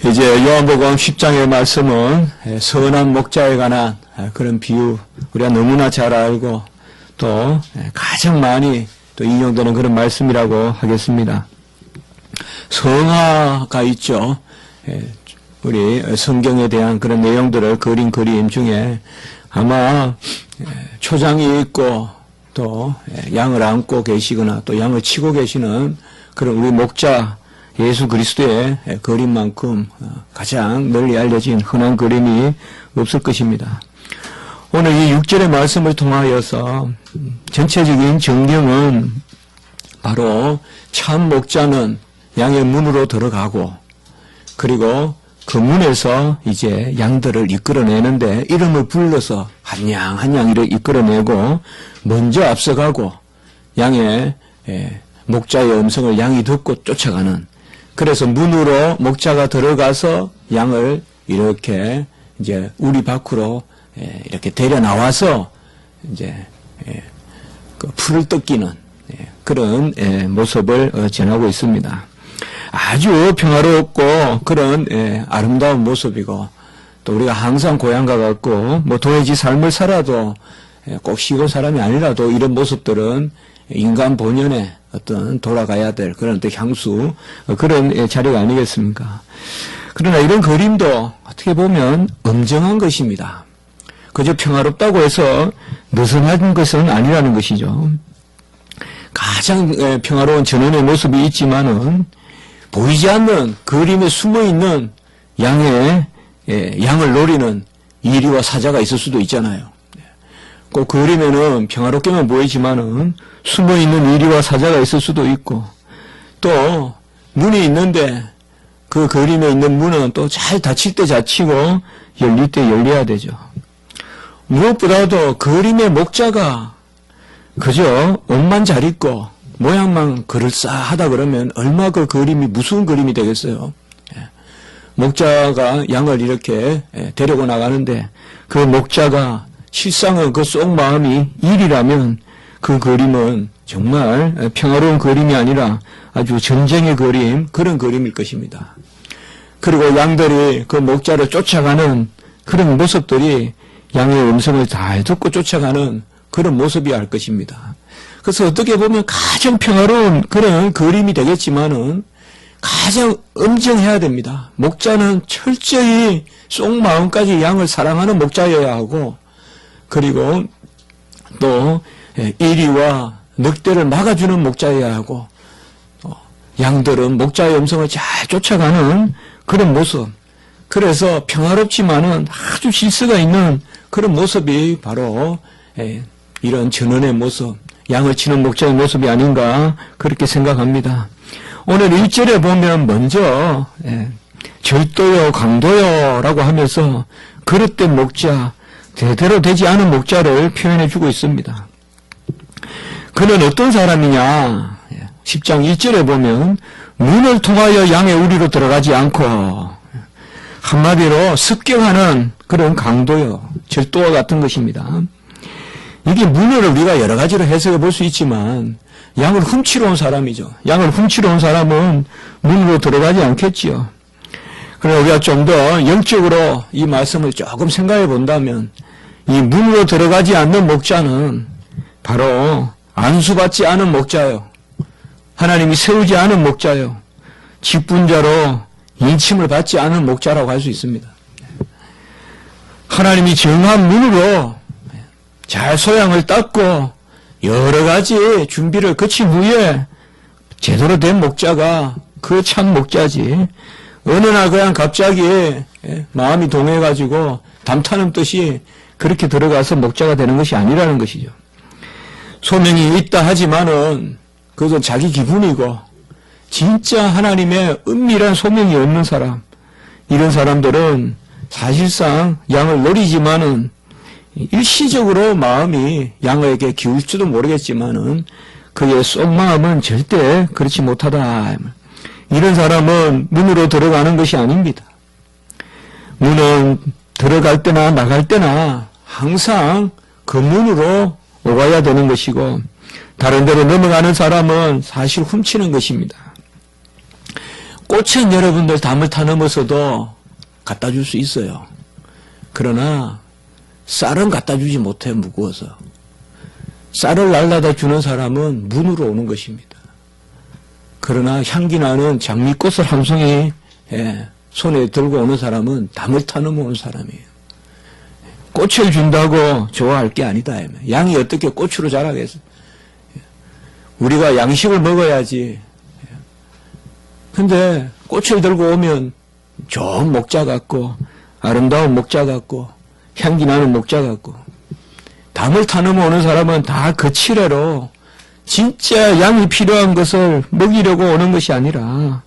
이제 요한복음 10장의 말씀은 선한 목자에 관한 그런 비유, 우리가 너무나 잘 알고 또 가장 많이 또 인용되는 그런 말씀이라고 하겠습니다. 성화가 있죠. 우리 성경에 대한 그런 내용들을 그린 그림 중에 아마 초장이 있고 또 양을 안고 계시거나 또 양을 치고 계시는 그런 우리 목자 예수 그리스도의 그림만큼 가장 널리 알려진 흔한 그림이 없을 것입니다. 오늘 이 6절의 말씀을 통하여서 전체적인 정경은 바로 참 목자는 양의 문으로 들어가고 그리고 그 문에서 이제 양들을 이끌어내는데 이름을 불러서 한 양 한 양을 이끌어내고 먼저 앞서가고 양의 목자의 음성을 양이 듣고 쫓아가는, 그래서 문으로 목자가 들어가서 양을 이렇게 이제 우리 밖으로 이렇게 데려 나와서 이제 그 풀을 뜯기는 그런 모습을 전하고 있습니다. 아주 평화롭고 그런 아름다운 모습이고, 또 우리가 항상 고향과 같고 뭐 도회지 삶을 살아도 꼭 시골 사람이 아니라도 이런 모습들은 인간 본연의 어떤 돌아가야 될 그런 어떤 향수, 그런 자리가 아니겠습니까? 그러나 이런 그림도 어떻게 보면 엄정한 것입니다. 그저 평화롭다고 해서 느슨한 것은 아니라는 것이죠. 가장 평화로운 전원의 모습이 있지만은 보이지 않는 그림에 숨어있는 양을 노리는 이리와 사자가 있을 수도 있잖아요. 꼭 그림에는 평화롭게만 보이지만은 숨어있는 이리와 사자가 있을 수도 있고, 또 문이 있는데 그 그림에 있는 문은 또 잘 닫힐 때 닫히고 열릴 때 열려야 되죠. 무엇보다도 그림의 목자가 그저 옷만 잘 입고 모양만 그럴싸하다 그러면 얼마 그 그림이 무슨 그림이 되겠어요. 목자가 양을 이렇게 데리고 나가는데 그 목자가 실상은 그 속마음이 일이라면 그 그림은 정말 평화로운 그림이 아니라 아주 전쟁의 그림, 그런 그림일 것입니다. 그리고 양들이 그 목자를 쫓아가는 그런 모습들이 양의 음성을 잘 듣고 쫓아가는 그런 모습이 할 것입니다. 그래서 어떻게 보면 가장 평화로운 그런 그림이 되겠지만은 가장 엄정해야 됩니다. 목자는 철저히 속마음까지 양을 사랑하는 목자여야 하고, 그리고 또 이리와 늑대를 막아주는 목자여야 하고, 양들은 목자의 음성을 잘 쫓아가는 그런 모습, 그래서 평화롭지만은 아주 질서가 있는 그런 모습이 바로 이런 전원의 모습, 양을 치는 목자의 모습이 아닌가 그렇게 생각합니다. 오늘 1절에 보면 먼저 절도요 강도요라고 하면서 그릇된 목자, 제대로 되지 않은 목자를 표현해 주고 있습니다. 그는 어떤 사람이냐, 10장 1절에 보면 문을 통하여 양의 우리로 들어가지 않고, 한마디로 습격하는 그런 강도요, 절도와 같은 것입니다. 이게 문을 우리가 여러 가지로 해석해 볼 수 있지만 양을 훔치러 온 사람이죠. 양을 훔치러 온 사람은 문으로 들어가지 않겠지요. 그러나 우리가 좀 더 영적으로 이 말씀을 조금 생각해 본다면 이 문으로 들어가지 않는 목자는 바로 안수받지 않은 목자요, 하나님이 세우지 않은 목자요, 직분자로 인침을 받지 않은 목자라고 할 수 있습니다. 하나님이 정한 문으로 잘 소양을 닦고 여러 가지 준비를 거친 후에 제대로 된 목자가 그 참 목자지, 어느 날 그냥 갑자기 마음이 동해가지고 담타는 뜻이 그렇게 들어가서 목자가 되는 것이 아니라는 것이죠. 소명이 있다 하지만은 그것은 자기 기분이고, 진짜 하나님의 은밀한 소명이 없는 사람, 이런 사람들은 사실상 양을 노리지만은 일시적으로 마음이 양에게 기울지도 모르겠지만은 그의 속마음은 절대 그렇지 못하다. 이런 사람은 문으로 들어가는 것이 아닙니다. 문은 들어갈 때나 나갈 때나 항상 그 문으로 오가야 되는 것이고, 다른 데로 넘어가는 사람은 사실 훔치는 것입니다. 꽃은 여러분들 담을 타 넘어서도 갖다 줄 수 있어요. 그러나 쌀은 갖다 주지 못해, 무거워서. 쌀을 날라다 주는 사람은 문으로 오는 것입니다. 그러나 향기 나는 장미꽃을 한 송이 손에 들고 오는 사람은 담을 타 넘어오는 사람이에요. 꽃을 준다고 좋아할 게 아니다. 양이 어떻게 꽃으로 자라겠어? 우리가 양식을 먹어야지. 근데 꽃을 들고 오면 좋은 목자 같고 아름다운 목자 같고 향기 나는 목자 같고, 담을 타 넘어오는 사람은 다 그 칠해로 진짜 양이 필요한 것을 먹이려고 오는 것이 아니라,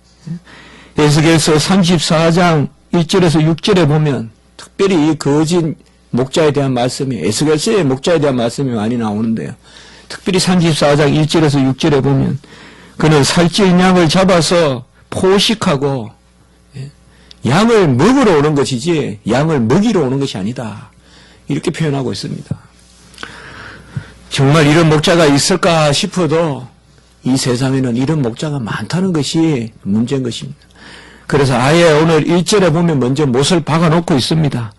에스겔서 34장 1절에서 6절에 보면 특별히 이 거짓 목자에 대한 말씀이, 에스겔서의 목자에 대한 말씀이 많이 나오는데요. 특별히 34장 1절에서 6절에 보면 그는 살찐 양을 잡아서 포식하고 양을 먹으러 오는 것이지 양을 먹이러 오는 것이 아니다. 이렇게 표현하고 있습니다. 정말 이런 목자가 있을까 싶어도 이 세상에는 이런 목자가 많다는 것이 문제인 것입니다. 그래서 아예 오늘 1절에 보면 먼저 못을 박아놓고 있습니다.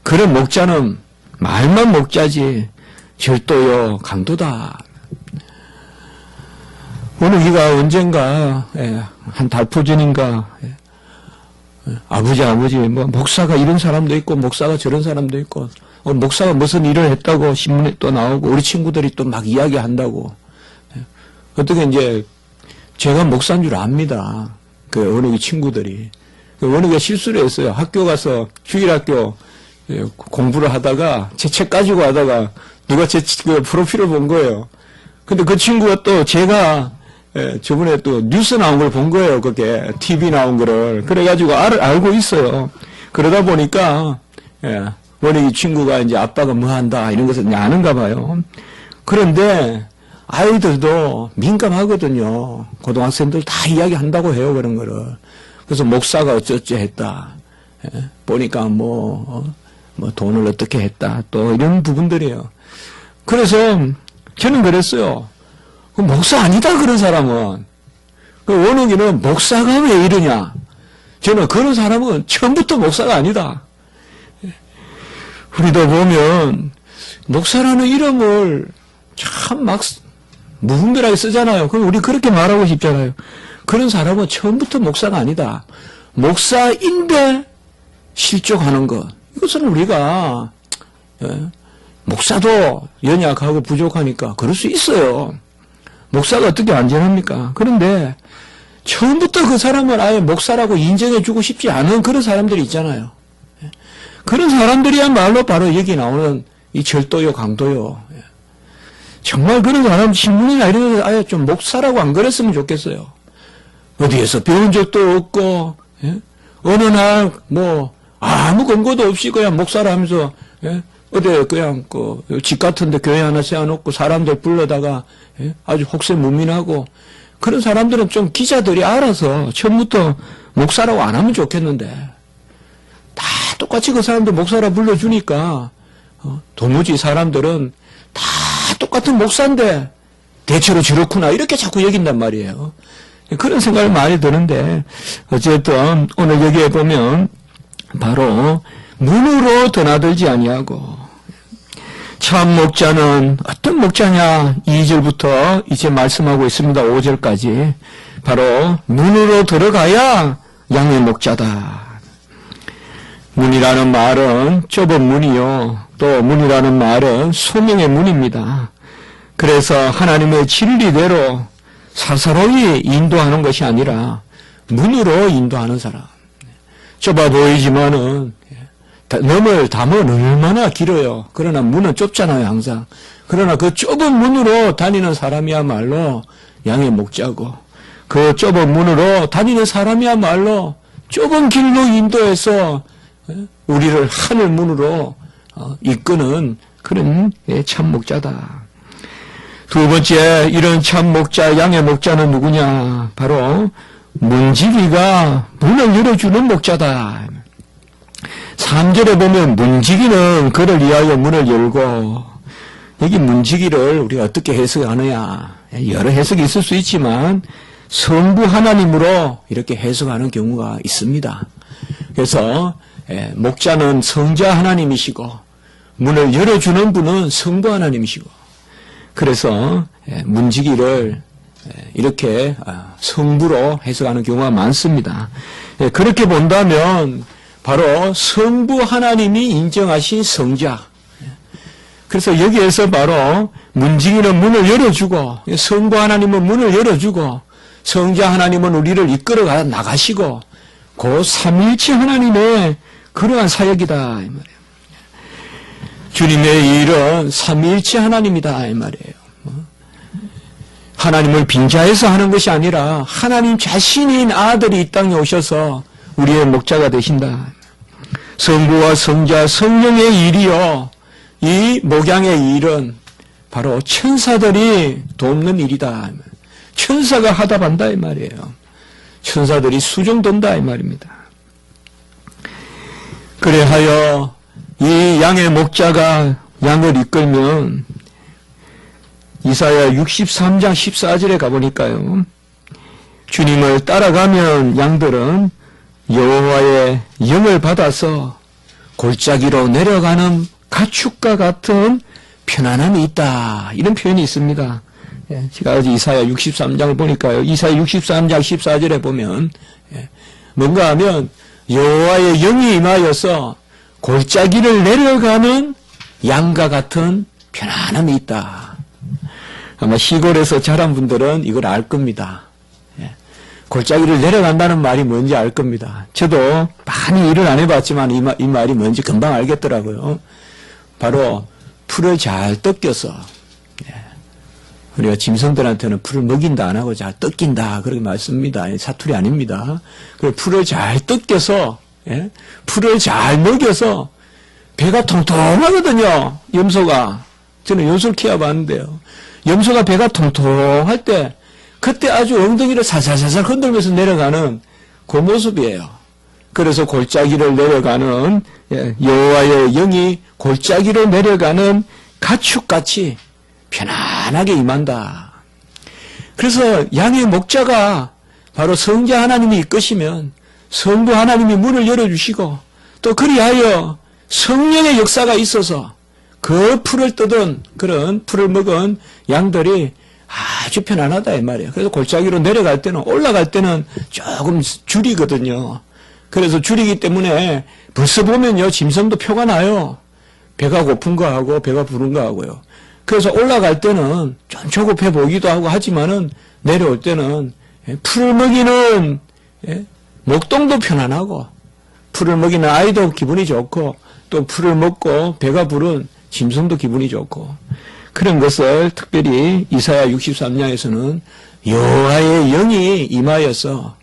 그런 목자는 말만 목자지 절도요 강도다. 어느 기가 언젠가 한 달포 전인가 아버지 뭐 목사가 이런 사람도 있고 목사가 저런 사람도 있고 목사가 무슨 일을 했다고 신문에 또 나오고 우리 친구들이 또 막 이야기한다고. 어떻게 이제 제가 목사인 줄 압니다. 그 어느 친구들이. 어느 게 실수를 했어요. 학교 가서 주일학교 공부를 하다가 제 책 가지고 하다가 누가 제 프로필을 본 거예요. 근데 그 친구가 또 제가 저번에 또 뉴스 나온 걸 본 거예요. 그게 TV 나온 거를. 그래가지고 알고 있어요. 그러다 보니까 원래 이 친구가 이제 아빠가 뭐 한다 이런 것을 아는가 봐요. 그런데 아이들도 민감하거든요. 고등학생들 다 이야기한다고 해요, 그런 거를. 그래서 목사가 어쩌지 했다. 보니까 뭐 돈을 어떻게 했다. 또 이런 부분들이에요. 그래서 저는 그랬어요. 목사 아니다, 그런 사람은. 원욱이는 목사가 왜 이러냐. 저는 그런 사람은 처음부터 목사가 아니다. 우리도 보면 목사라는 이름을 참 막 무분별하게 쓰잖아요. 그럼 우리 그렇게 말하고 싶잖아요. 그런 사람은 처음부터 목사가 아니다. 목사인데 실족하는 것. 이것은 우리가 목사도 연약하고 부족하니까 그럴 수 있어요. 목사가 어떻게 안전합니까? 그런데 처음부터 그 사람을 아예 목사라고 인정해주고 싶지 않은 그런 사람들이 있잖아요. 그런 사람들이야말로 바로 여기 나오는 이 절도요, 강도요. 정말 그런 사람 신문이나 이런 데서 아예 좀 목사라고 안 그랬으면 좋겠어요. 어디에서 배운 적도 없고, 어느 날 아무 근거도 없이 그냥 목사라 하면서, 어디 그냥 집 같은데 교회 하나 세워놓고 사람들 불러다가 아주 혹세무민하고, 그런 사람들은 좀 기자들이 알아서 처음부터 목사라고 안 하면 좋겠는데, 다 똑같이 그 사람들 목사라 불러주니까 도무지 사람들은 다 똑같은 목사인데 대체로 저렇구나 이렇게 자꾸 여긴단 말이에요. 그런 생각이 많이 드는데 어쨌든 오늘 여기에 보면 바로 문으로 드나들지 아니하고, 참 목자는 어떤 목자냐 2절부터 이제 말씀하고 있습니다. 5절까지 바로 문으로 들어가야 양의 목자다. 문이라는 말은 좁은 문이요, 또 문이라는 말은 소명의 문입니다. 그래서 하나님의 진리대로 사사로이 인도하는 것이 아니라 문으로 인도하는 사람. 좁아 보이지만은 넘을 담은 얼마나 길어요. 그러나 문은 좁잖아요, 항상. 그러나 그 좁은 문으로 다니는 사람이야말로 양의 목자고, 그 좁은 문으로 다니는 사람이야말로 좁은 길로 인도해서 우리를 하늘 문으로 이끄는 그런 참 목자다. 두 번째, 이런 참 목자, 양의 목자는 누구냐? 바로 문지기가 문을 열어주는 목자다. 3절에 보면 문지기는 그를 위하여 문을 열고, 여기 문지기를 우리가 어떻게 해석하느냐? 여러 해석이 있을 수 있지만 성부 하나님으로 이렇게 해석하는 경우가 있습니다. 그래서 목자는 성자 하나님이시고 문을 열어주는 분은 성부 하나님이시고 그래서 문지기를 이렇게 성부로 해석하는 경우가 많습니다. 그렇게 본다면 바로 성부 하나님이 인정하신 성자. 그래서 여기에서 바로 문지기는 문을 열어주고 성부 하나님은 문을 열어주고 성자 하나님은 우리를 이끌어 나가시고 그 삼위일체 하나님의 그러한 사역이다 이 말이에요. 주님의 일은 삼위일체 하나님이다 이 말이에요. 하나님을 빙자해서 하는 것이 아니라 하나님 자신인 아들이 이 땅에 오셔서 우리의 목자가 되신다. 성부와 성자 성령의 일이요. 이 목양의 일은 바로 천사들이 돕는 일이다. 천사가 하답한다 이 말이에요. 천사들이 수종돈다 이 말입니다. 그래하여 이 양의 목자가 양을 이끌면 이사야 63장 14절에 가보니까요. 주님을 따라가면 양들은 여호와의 영을 받아서 골짜기로 내려가는 가축과 같은 편안함이 있다. 이런 표현이 있습니다. 제가 이사야 63장을 보니까요. 이사야 63장 14절에 보면 뭔가 하면 여호와의 영이 임하여서 골짜기를 내려가는 양과 같은 편안함이 있다. 아마 시골에서 자란 분들은 이걸 알 겁니다. 골짜기를 내려간다는 말이 뭔지 알 겁니다. 저도 많이 일을 안 해봤지만 이 말이 뭔지 금방 알겠더라고요. 바로 풀을 잘 뜯겨서 우리가 짐승들한테는 풀을 먹인다 안 하고 잘 뜯긴다 그렇게 말씀입니다. 사투리 아닙니다. 풀을 잘 뜯겨서 풀을 잘 먹여서 배가 통통하거든요. 염소가. 저는 염소를 키워봤는데요. 염소가 배가 통통할 때 그때 아주 엉덩이를 살살살살 흔들면서 내려가는 그 모습이에요. 그래서 골짜기를 내려가는 여호와의 영이 골짜기로 내려가는 가축같이 편안하게 임한다. 그래서 양의 목자가 바로 성자 하나님이 이끄시면 성부 하나님이 문을 열어주시고 또 그리하여 성령의 역사가 있어서 그 풀을 뜯은 그런 풀을 먹은 양들이 아주 편안하다 이 말이에요. 그래서 골짜기로 내려갈 때는 올라갈 때는 조금 줄이거든요. 그래서 줄이기 때문에 벌써 보면요 짐승도 표가 나요. 배가 고픈 거하고 배가 부른 거하고요. 그래서 올라갈 때는 좀 조급해 보이기도 하고 하지만은 내려올 때는 풀을 먹이는 목동도 편안하고 풀을 먹이는 아이도 기분이 좋고 또 풀을 먹고 배가 부른 짐승도 기분이 좋고 그런 것을 특별히 이사야 63장에서는 여호와의 영이 임하여서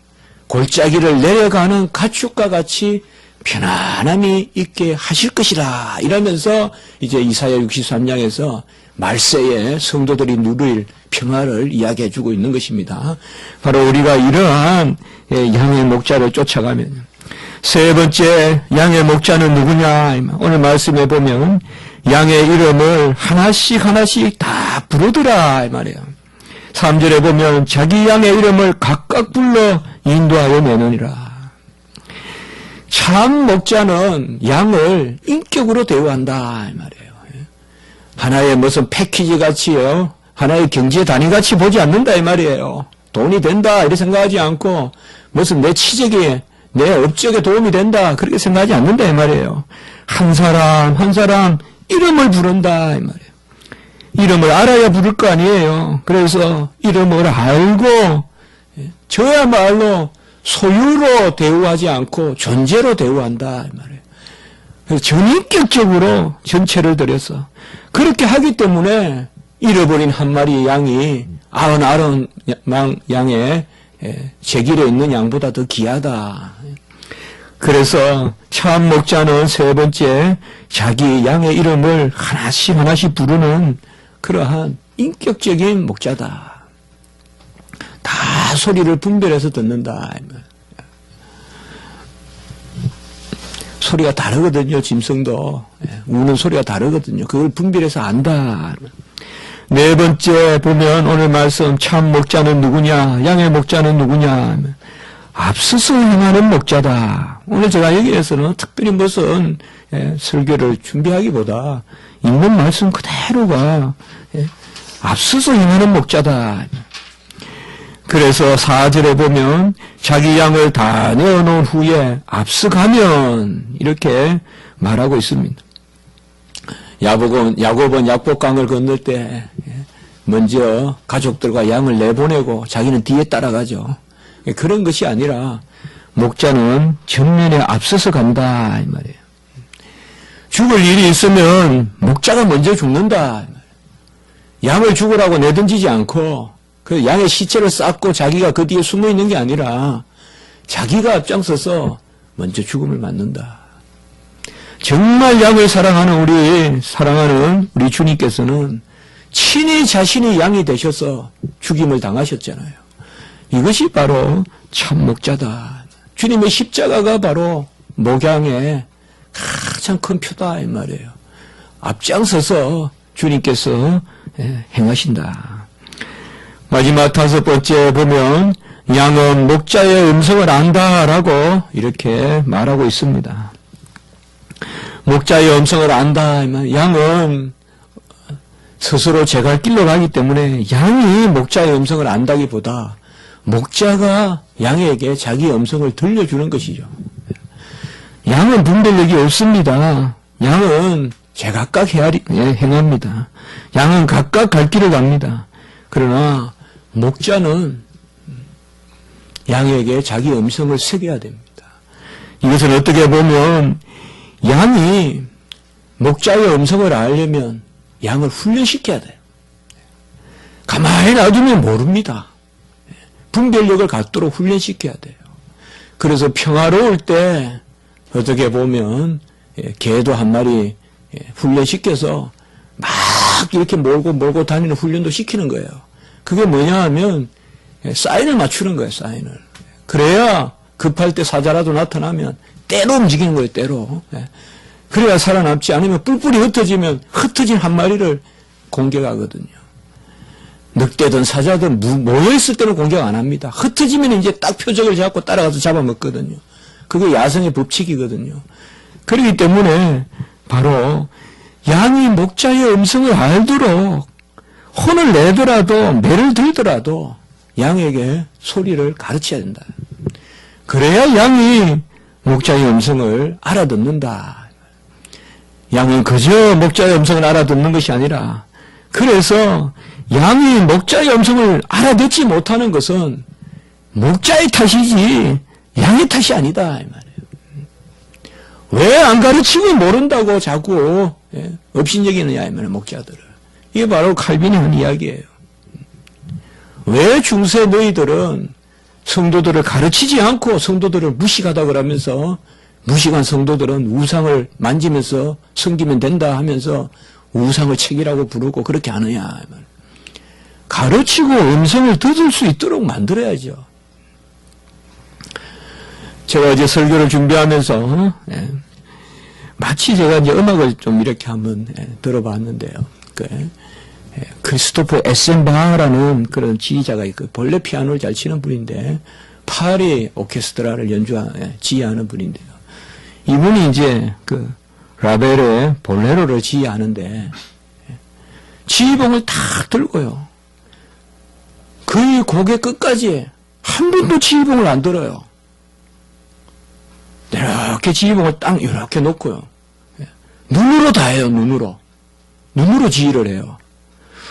골짜기를 내려가는 가축과 같이 편안함이 있게 하실 것이라 이러면서 이제 이사야 63장에서 말세에 성도들이 누릴 평화를 이야기해 주고 있는 것입니다. 바로 우리가 이러한 양의 목자를 쫓아가면 세 번째 양의 목자는 누구냐? 오늘 말씀해 보면 양의 이름을 하나씩 하나씩 다 부르더라 이 말이에요. 3절에 보면 자기 양의 이름을 각각 불러 인도하여 내느니라. 참 목자는 양을 인격으로 대우한다 이 말이에요. 하나의 무슨 패키지 같이요, 하나의 경제 단위 같이 보지 않는다 이 말이에요. 돈이 된다 이렇게 생각하지 않고 무슨 내 취직에 내 업적에 도움이 된다 그렇게 생각하지 않는다 이 말이에요. 한 사람 한 사람 이름을 부른다 이 말이에요. 이름을 알아야 부를 거 아니에요. 그래서 이름을 알고 저야말로 소유로 대우하지 않고 존재로 대우한다 이 말이에요. 그래서 전인격적으로 전체를 들여서 그렇게 하기 때문에 잃어버린 한 마리 양이 99 양의 제 길에 있는 양보다 더 귀하다. 그래서 참 목자는 세 번째 자기 양의 이름을 하나씩 하나씩 부르는 그러한 인격적인 목자다. 다 소리를 분별해서 듣는다. 소리가 다르거든요. 짐승도 우는 소리가 다르거든요. 그걸 분별해서 안다. 네 번째 보면 오늘 말씀 참 목자는 누구냐? 양의 목자는 누구냐? 앞서서 행하는 목자다. 오늘 제가 여기에서는 특별히 무슨 설교를 준비하기보다 있는 말씀 그대로가 앞서서 행하는 목자다. 그래서 4절에 보면 자기 양을 다 내어놓은 후에 앞서가면 이렇게 말하고 있습니다. 야곱은 약복강을 건널 때 먼저 가족들과 양을 내보내고 자기는 뒤에 따라가죠. 그런 것이 아니라 목자는 전면에 앞서서 간다 이 말이에요. 죽을 일이 있으면 목자가 먼저 죽는다. 양을 죽으라고 내던지지 않고 그 양의 시체를 쌓고 자기가 그 뒤에 숨어 있는 게 아니라 자기가 앞장서서 먼저 죽음을 맞는다. 정말 양을 사랑하는 우리 주님께서는 친히 자신이 양이 되셔서 죽임을 당하셨잖아요. 이것이 바로 참 목자다. 주님의 십자가가 바로 목양의 가장 큰 표다 이 말이에요. 앞장서서 주님께서 행하신다. 마지막 5번째 보면 양은 목자의 음성을 안다라고 이렇게 말하고 있습니다. 목자의 음성을 안다. 양은 스스로 제 갈 길로 가기 때문에 양이 목자의 음성을 안다기보다 목자가 양에게 자기 음성을 들려주는 것이죠. 양은 분별력이 없습니다. 양은 제각각 행합니다. 양은 각각 갈 길을 갑니다. 그러나 목자는 양에게 자기 음성을 새겨야 됩니다. 이것은 어떻게 보면 양이 목자의 음성을 알려면 양을 훈련시켜야 돼요. 가만히 놔두면 모릅니다. 분별력을 갖도록 훈련시켜야 돼요. 그래서 평화로울 때 어떻게 보면 개도 한 마리 훈련시켜서 막 이렇게 몰고 다니는 훈련도 시키는 거예요. 그게 뭐냐 하면 사인을 맞추는 거예요. 사인을. 그래야 급할 때 사자라도 나타나면 때로 움직이는 거예요. 때로. 그래야 살아남지 않으면 뿔뿔이 흩어진 한 마리를 공격하거든요. 늑대든 사자든 모여있을 때는 공격 안 합니다. 흩어지면 이제 딱 표적을 잡고 따라가서 잡아먹거든요. 그게 야성의 법칙이거든요. 그렇기 때문에 바로 양이 목자의 음성을 알도록 혼을 내더라도 매를 들더라도 양에게 소리를 가르쳐야 된다. 그래야 양이 목자의 음성을 알아듣는다. 양은 그저 목자의 음성을 알아듣는 것이 아니라 그래서 양이 목자의 음성을 알아듣지 못하는 것은 목자의 탓이지 양의 탓이 아니다 이 말이에요. 왜 안 가르치고 모른다고 자꾸 업신여기느냐 이 말이에요. 목자들을. 이게 바로 칼빈이 한 이야기예요. 왜 중세 너희들은 성도들을 가르치지 않고 성도들을 무식하다 그러면서 무식한 성도들은 우상을 만지면서 섬기면 된다 하면서 우상을 책이라고 부르고 그렇게 하느냐. 가르치고 음성을 듣을 수 있도록 만들어야죠. 제가 이제 설교를 준비하면서 마치 제가 이제 음악을 좀 이렇게 한번 들어봤는데요. 크리스토퍼 에센바라는 그런 지휘자가 있고 본래 피아노를 잘 치는 분인데 파리 오케스트라를 지휘하는 분인데요. 이분이 이제 그 라벨의 볼레로를 지휘하는데 지휘봉을 탁 들고요. 거의 곡의 끝까지 한 번도 지휘봉을 안 들어요. 이렇게 지휘봉을 딱 이렇게 놓고요. 눈으로 다 해요. 눈으로 지휘를 해요.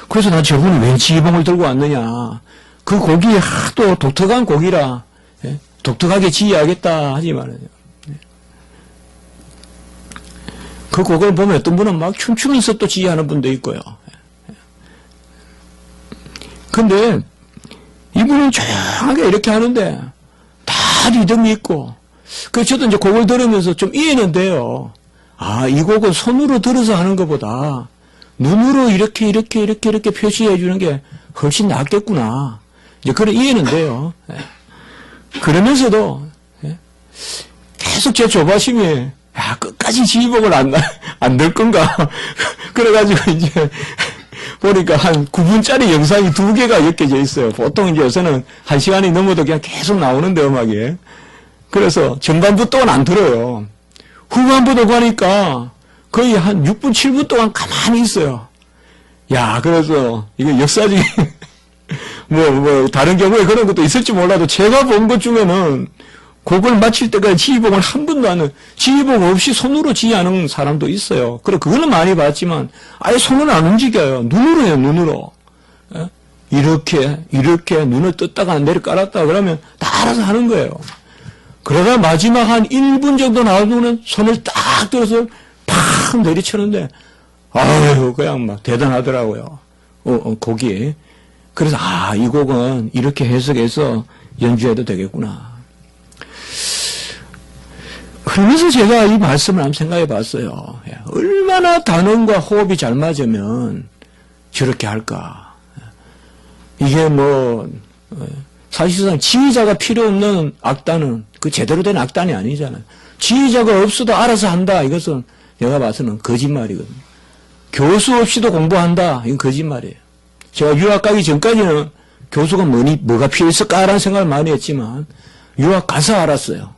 그래서 난 저분이 왜 지휘봉을 들고 왔느냐. 그 곡이 하도 독특한 곡이라 독특하게 지휘하겠다 하지만은 그 곡을 보면 어떤 분은 막 춤추면서 또 지휘하는 분도 있고요. 근데 이분은 조용하게 이렇게 하는데 다 리듬이 있고 그래서 저도 이제 곡을 들으면서 좀 이해는 돼요. 아, 이 곡은 손으로 들어서 하는 것보다 눈으로 이렇게 표시해 주는 게 훨씬 낫겠구나. 이제 그런 이해는 돼요. 그러면서도 계속 제 조바심이 끝까지 지휘봉을 안 들 건가. 그래가지고 이제 보니까 한 9분짜리 영상이 2개가 엮여져 있어요. 보통 이제 요새는 1시간이 넘어도 그냥 계속 나오는데, 음악이. 그래서 전반부 동안 안 들어요. 후반부도 가니까 거의 한 6분, 7분 동안 가만히 있어요. 야, 그래서 이게 역사적인, 다른 경우에 그런 것도 있을지 몰라도 제가 본 것 중에는 곡을 마칠 때까지 지휘봉을 한 번도 안, 지휘봉 없이 손으로 지휘하는 사람도 있어요. 그래, 그거는 많이 봤지만, 아예 손은 안 움직여요. 눈으로 해요, 눈으로. 예? 이렇게 눈을 떴다가 내려 깔았다 그러면 다 알아서 하는 거예요. 그러다 마지막 한 1분 정도 나오면 손을 딱 들어서 팍 내리치는데, 아유, 그냥 막 대단하더라고요. 곡이. 그래서, 이 곡은 이렇게 해석해서 연주해도 되겠구나. 그러면서 제가 이 말씀을 한번 생각해 봤어요. 얼마나 단원과 호흡이 잘 맞으면 저렇게 할까. 이게 사실상 지휘자가 필요 없는 악단은 그 제대로 된 악단이 아니잖아요. 지휘자가 없어도 알아서 한다. 이것은 내가 봐서는 거짓말이거든요. 교수 없이도 공부한다. 이건 거짓말이에요. 제가 유학 가기 전까지는 교수가 뭐가 필요했을까라는 생각을 많이 했지만 유학 가서 알았어요.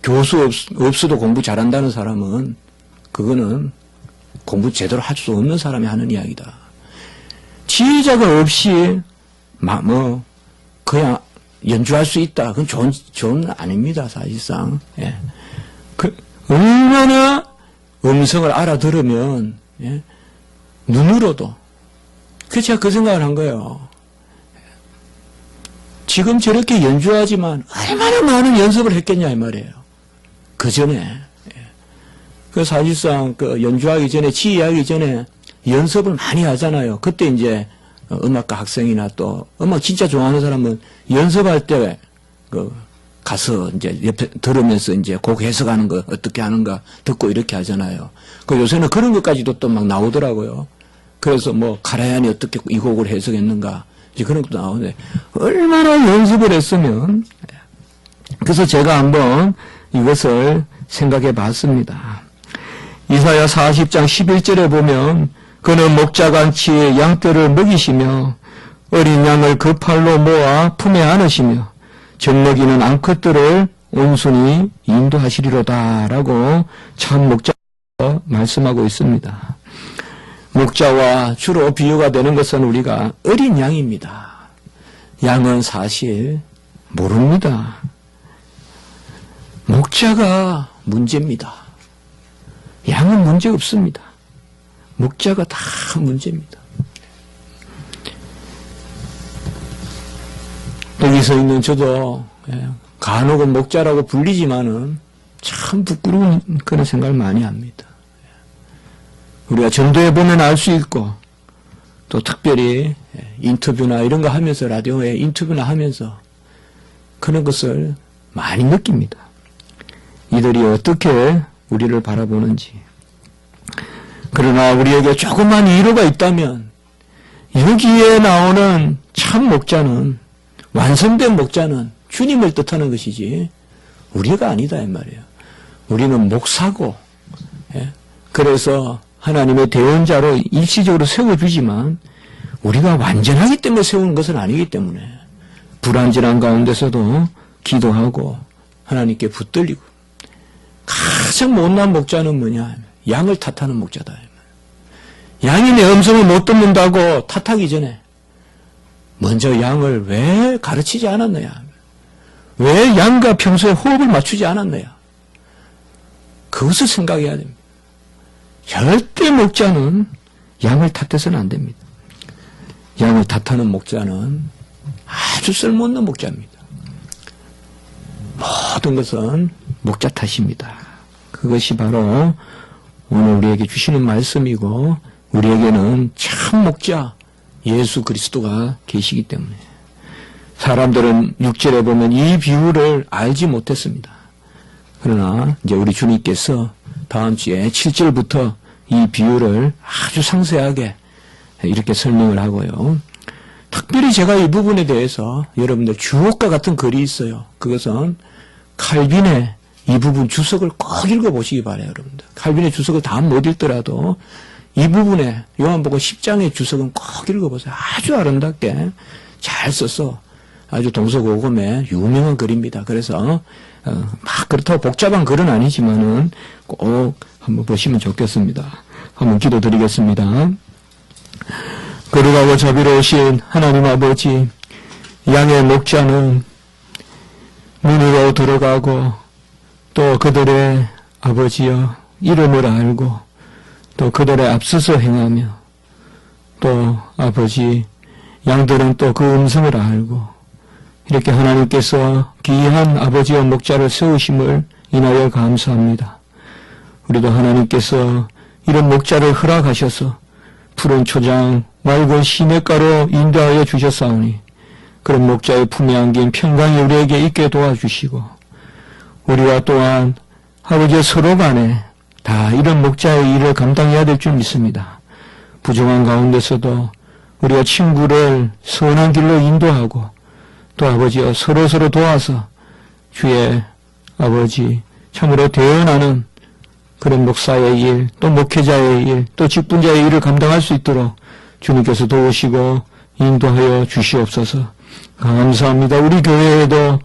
교수 없어도 공부 잘한다는 사람은 그거는 공부 제대로 할 수 없는 사람이 하는 이야기다. 지휘자가 없이 그냥 연주할 수 있다. 그건 좋은 아닙니다. 사실상. 예. 얼마나 음성을 알아들으면 눈으로도. 그래서 제가 그 생각을 한 거예요. 지금 저렇게 연주하지만 얼마나 많은 연습을 했겠냐 이 말이에요. 그 전에. 그 사실상 연주하기 전에, 지휘하기 전에 연습을 많이 하잖아요. 그때 이제 음악가 학생이나 또 음악 진짜 좋아하는 사람은 연습할 때 가서 이제 옆에 들으면서 이제 곡 해석하는 거 어떻게 하는가 듣고 이렇게 하잖아요. 요새는 그런 것까지도 또 막 나오더라고요. 그래서 카라얀이 어떻게 이 곡을 해석했는가 이제 그런 것도 나오는데 얼마나 연습을 했으면. 그래서 제가 한번 이것을 생각해 봤습니다. 이사야 40장 11절에 보면 그는 목자같이 양떼를 먹이시며 어린 양을 그 팔로 모아 품에 안으시며 젖먹이는 암컷들을 온순히 인도하시리로다 라고 참 목자가 말씀하고 있습니다. 목자와 주로 비유가 되는 것은 우리가 어린 양입니다. 양은 사실 모릅니다. 목자가 문제입니다. 양은 문제 없습니다. 목자가 다 문제입니다. 여기서 있는 저도 간혹은 목자라고 불리지만은 참 부끄러운 그런 생각을 많이 합니다. 우리가 전도해 보면 알 수 있고 또 특별히 인터뷰나 이런 거 하면서 라디오에 인터뷰나 하면서 그런 것을 많이 느낍니다. 이들이 어떻게 우리를 바라보는지. 그러나 우리에게 조그만 위로가 있다면 여기에 나오는 참 목자는 완성된 목자는 주님을 뜻하는 것이지 우리가 아니다 이 말이에요. 우리는 목사고 그래서 하나님의 대언자로 일시적으로 세워주지만 우리가 완전하기 때문에 세우는 것은 아니기 때문에 불완전한 가운데서도 기도하고 하나님께 붙들리고 가장 못난 목자는 뭐냐? 양을 탓하는 목자다. 양이 내 음성을 못 듣는다고 탓하기 전에 먼저 양을 왜 가르치지 않았느냐? 왜 양과 평소에 호흡을 맞추지 않았느냐? 그것을 생각해야 됩니다. 절대 목자는 양을 탓해서는 안 됩니다. 양을 탓하는 목자는 아주 쓸모없는 목자입니다. 모든 것은 목자 탓입니다. 그것이 바로 오늘 우리에게 주시는 말씀이고 우리에게는 참 목자 예수 그리스도가 계시기 때문에 사람들은 6절에 보면 이 비유를 알지 못했습니다. 그러나 이제 우리 주님께서 다음 주에 7절부터 이 비유를 아주 상세하게 이렇게 설명을 하고요. 특별히 제가 이 부분에 대해서 여러분들 주옥과 같은 글이 있어요. 그것은 칼빈의 이 부분 주석을 꼭 읽어보시기 바라요, 여러분들. 칼빈의 주석을 다 못 읽더라도 이 부분에 요한복음 10장의 주석은 꼭 읽어보세요. 아주 아름답게 잘 써서 아주 동서고금의 유명한 글입니다. 그래서 막 그렇다고 복잡한 글은 아니지만은 꼭 한번 보시면 좋겠습니다. 한번 기도드리겠습니다. 거룩하고 자비로우신 하나님 아버지, 양의 목자는 눈으로 들어가고 또 그들의 아버지여 이름을 알고 또 그들의 앞서서 행하며 또 아버지 양들은 또 그 음성을 알고 이렇게 하나님께서 귀한 아버지와 목자를 세우심을 인하여 감사합니다. 우리도 하나님께서 이런 목자를 허락하셔서 푸른 초장 맑은 시냇가로 인도하여 주셨사오니 그런 목자의 품에 안긴 평강이 우리에게 있게 도와주시고 우리와 또한 아버지 서로 간에 다 이런 목자의 일을 감당해야 될 줄 믿습니다. 부정한 가운데서도 우리가 친구를 선한 길로 인도하고 또 아버지여 서로 도와서 주의 아버지 참으로 대언하는 그런 목사의 일, 또 목회자의 일, 또 직분자의 일을 감당할 수 있도록 주님께서 도우시고 인도하여 주시옵소서. 감사합니다. 우리 교회에도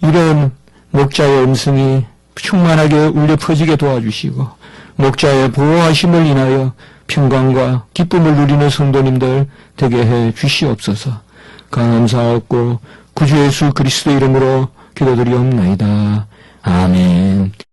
이런 목자의 음성이 충만하게 울려 퍼지게 도와주시고 목자의 보호하심을 인하여 평강과 기쁨을 누리는 성도님들 되게 해 주시옵소서. 감사하고 구주 예수 그리스도 이름으로 기도드리옵나이다. 아멘.